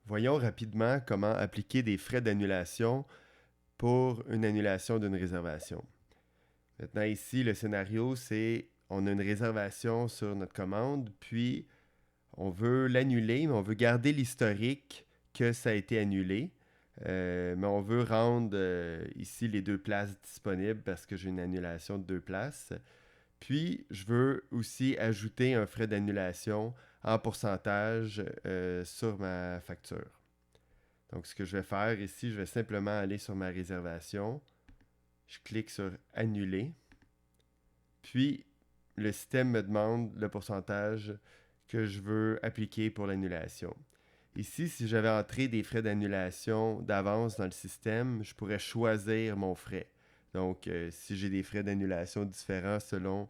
Voyons rapidement comment appliquer des frais d'annulation pour une annulation d'une réservation. Maintenant, ici, le scénario, c'est on a une réservation sur notre commande, puis on veut l'annuler, mais on veut garder l'historique que ça a été annulé. Mais on veut rendre ici les deux places disponibles parce que j'ai une annulation de deux places. Puis, je veux aussi ajouter un frais d'annulation en pourcentage sur ma facture. Donc, ce que je vais faire ici, je vais simplement aller sur ma réservation. Je clique sur Annuler. Puis, le système me demande le pourcentage que je veux appliquer pour l'annulation. Ici, si j'avais entré des frais d'annulation d'avance dans le système, je pourrais choisir mon frais. Donc, si j'ai des frais d'annulation différents selon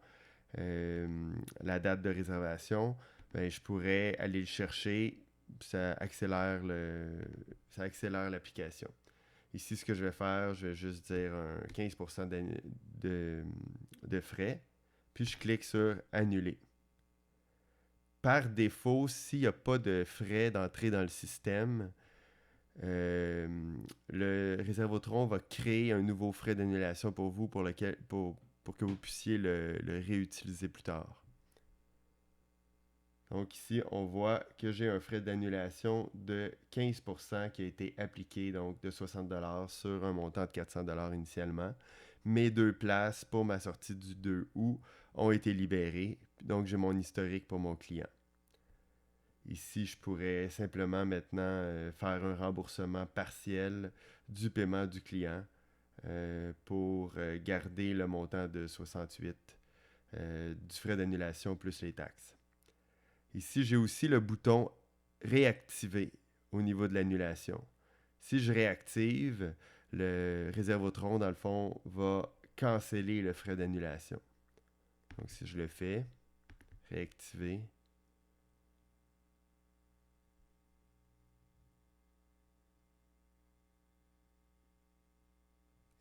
la date de réservation, ben, je pourrais aller le chercher. Ça accélère l'application. Ici, ce que je vais faire, je vais juste dire un 15% de frais, puis je clique sur Annuler. Par défaut, s'il n'y a pas de frais d'entrée dans le système, le Réservotron va créer un nouveau frais d'annulation pour vous pour que vous puissiez le réutiliser plus tard. Donc ici, on voit que j'ai un frais d'annulation de 15% qui a été appliqué, donc de 60$ sur un montant de 400$ initialement. Mes deux places pour ma sortie du 2 août ont été libérées, donc j'ai mon historique pour mon client. Ici, je pourrais simplement maintenant faire un remboursement partiel du paiement du client pour garder le montant de 68 du frais d'annulation plus les taxes. Ici, j'ai aussi le bouton réactiver au niveau de l'annulation. Si je réactive, le Réservotron, dans le fond, va canceller le frais d'annulation. Donc, si je le fais, réactiver,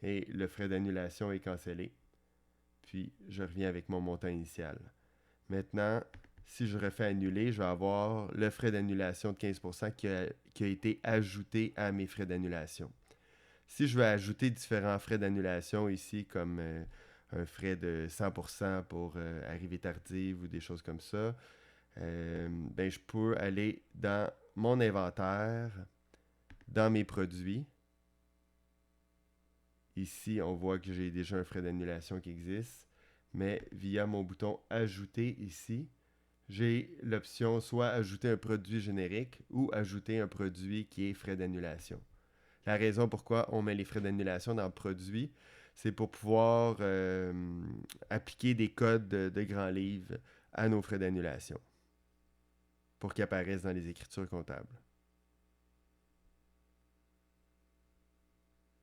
et le frais d'annulation est cancellé. Puis, je reviens avec mon montant initial. Maintenant, si je refais annuler, je vais avoir le frais d'annulation de 15% qui a été ajouté à mes frais d'annulation. Si je veux ajouter différents frais d'annulation ici, comme un frais de 100% pour arrivée tardive ou des choses comme ça, ben, je peux aller dans mon inventaire, dans mes produits. Ici, on voit que j'ai déjà un frais d'annulation qui existe, mais via mon bouton Ajouter ici, j'ai l'option soit ajouter un produit générique ou ajouter un produit qui est frais d'annulation. La raison pourquoi on met les frais d'annulation dans le produit, c'est pour pouvoir appliquer des codes de grands livres à nos frais d'annulation pour qu'ils apparaissent dans les écritures comptables.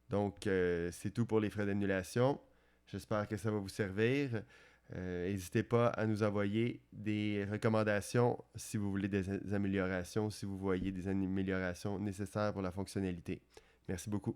Donc, c'est tout pour les frais d'annulation. J'espère que ça va vous servir. N'hésitez pas à nous envoyer des recommandations si vous voulez des améliorations, si vous voyez des améliorations nécessaires pour la fonctionnalité. Merci beaucoup.